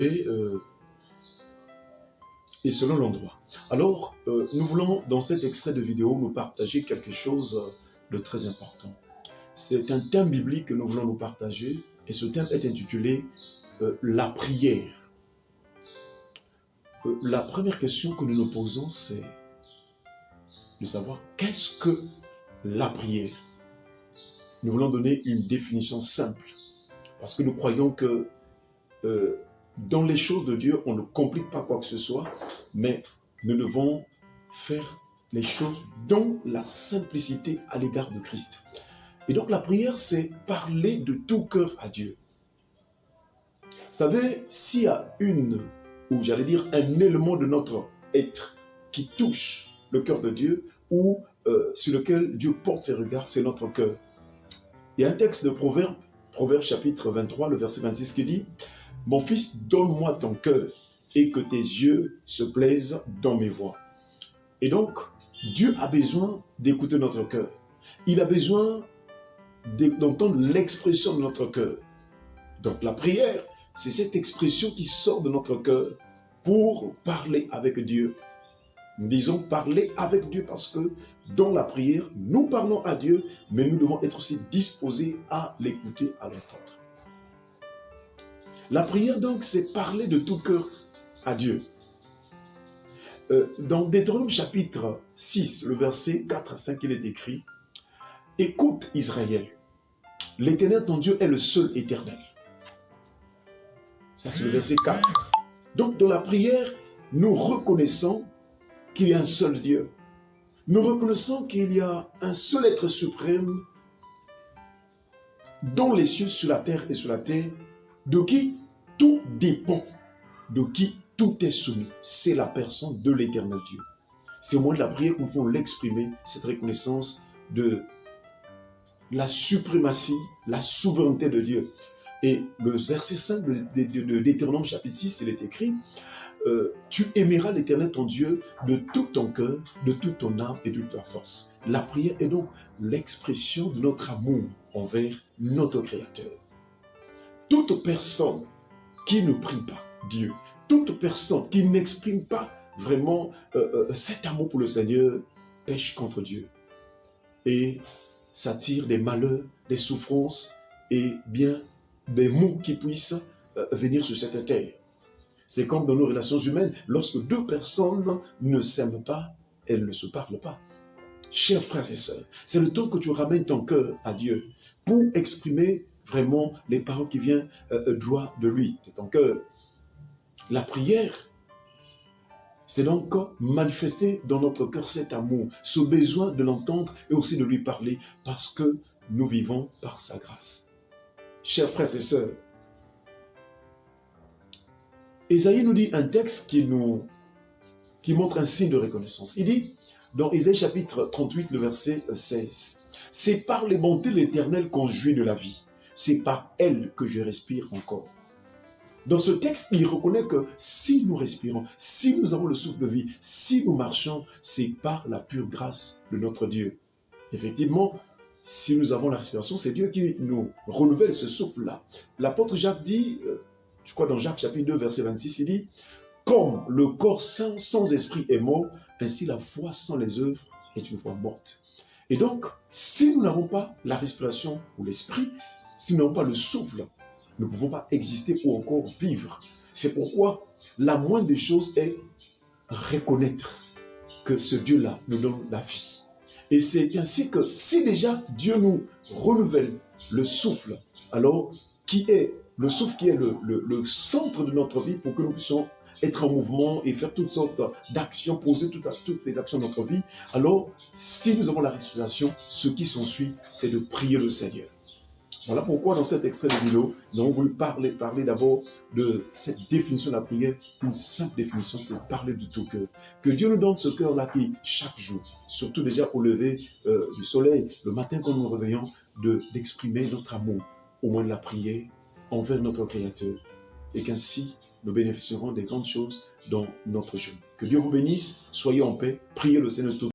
et, et selon l'endroit. Alors, nous voulons, dans cet extrait de vidéo, nous partager quelque chose de très important. C'est un thème biblique que nous voulons nous partager, et ce thème est intitulé la prière. La première question que nous nous posons, c'est de savoir qu'est-ce que la prière. Nous voulons donner une définition simple, parce que nous croyons que dans les choses de Dieu, on ne complique pas quoi que ce soit, mais nous devons faire les choses dans la simplicité à l'égard de Christ. Et donc la prière, c'est parler de tout cœur à Dieu. Vous savez, s'il y a ou j'allais dire un élément de notre être qui touche le cœur de Dieu, ou sur lequel Dieu porte ses regards, c'est notre cœur. Il y a un texte de Proverbe chapitre 23, le verset 26 qui dit « Mon fils, donne-moi ton cœur et que tes yeux se plaisent dans mes voies. » Et donc, Dieu a besoin d'écouter notre cœur. Il a besoin d'entendre l'expression de notre cœur. Donc la prière, c'est cette expression qui sort de notre cœur pour parler avec Dieu. Nous disons parler avec Dieu parce que dans la prière, nous parlons à Dieu, mais nous devons être aussi disposés à l'écouter, à l'entendre. La prière donc, c'est parler de tout cœur à Dieu. Dans Deutéronome chapitre 6, le verset 4 à 5, il est écrit « Écoute Israël, l'Éternel ton Dieu est le seul éternel. » Ça c'est le verset 4. Donc dans la prière, nous reconnaissons qu'il y a un seul Dieu. Nous reconnaissons qu'il y a un seul être suprême dans les cieux, sur la terre et sur la terre, de qui tout dépend, de qui tout est soumis. C'est la personne de l'éternel Dieu. C'est au moment de la prière que nous pouvons l'exprimer, cette reconnaissance de la suprématie, la souveraineté de Dieu. Et le verset 5 de Deutéronome chapitre 6, il est écrit tu aimeras l'Éternel ton Dieu de tout ton cœur, de toute ton âme et de toute ta force. La prière est donc l'expression de notre amour envers notre Créateur. Toute personne qui ne prie pas Dieu, toute personne qui n'exprime pas vraiment cet amour pour le Seigneur, pêche contre Dieu et s'attire des malheurs, des souffrances et bien des maux qui puissent venir sur cette terre. C'est comme dans nos relations humaines, lorsque deux personnes ne s'aiment pas, elles ne se parlent pas. Chers frères et sœurs, c'est le temps que tu ramènes ton cœur à Dieu pour exprimer vraiment les paroles qui viennent droit de lui, de ton cœur. La prière, c'est donc manifester dans notre cœur cet amour, ce besoin de l'entendre et aussi de lui parler parce que nous vivons par sa grâce. Chers frères et sœurs, Ésaïe nous dit un texte qui montre un signe de reconnaissance. Il dit, dans Ésaïe chapitre 38, le verset 16, « C'est par les bontés de l'Éternel qu'on jouit de la vie. C'est par elle que je respire encore. » Dans ce texte, il reconnaît que si nous respirons, si nous avons le souffle de vie, si nous marchons, c'est par la pure grâce de notre Dieu. Effectivement, si nous avons la respiration, c'est Dieu qui nous renouvelle ce souffle-là. L'apôtre Jacques dit... je crois dans Jacques chapitre 2, verset 26, il dit « Comme le corps sain sans esprit est mort, ainsi la foi sans les œuvres est une foi morte. » Et donc, si nous n'avons pas la respiration ou l'esprit, si nous n'avons pas le souffle, nous ne pouvons pas exister ou encore vivre. C'est pourquoi la moindre des choses est reconnaître que ce Dieu-là nous donne la vie. Et c'est ainsi que si déjà Dieu nous renouvelle le souffle, alors qui est le souffle qui est le centre de notre vie pour que nous puissions être en mouvement et faire toutes sortes d'actions, poser toutes les actions de notre vie, alors si nous avons la respiration, ce qui s'ensuit, c'est de prier le Seigneur. Voilà pourquoi dans cet extrait de vidéo, nous avons voulu parler d'abord de cette définition de la prière. Une simple définition, c'est parler de tout cœur. Que Dieu nous donne ce cœur-là qui, chaque jour, surtout déjà au lever du soleil, le matin quand nous nous réveillons, d'exprimer notre amour au moyen de la prière envers notre Créateur. Et qu'ainsi, nous bénéficierons des grandes choses dans notre journée. Que Dieu vous bénisse, soyez en paix, priez le Seigneur tout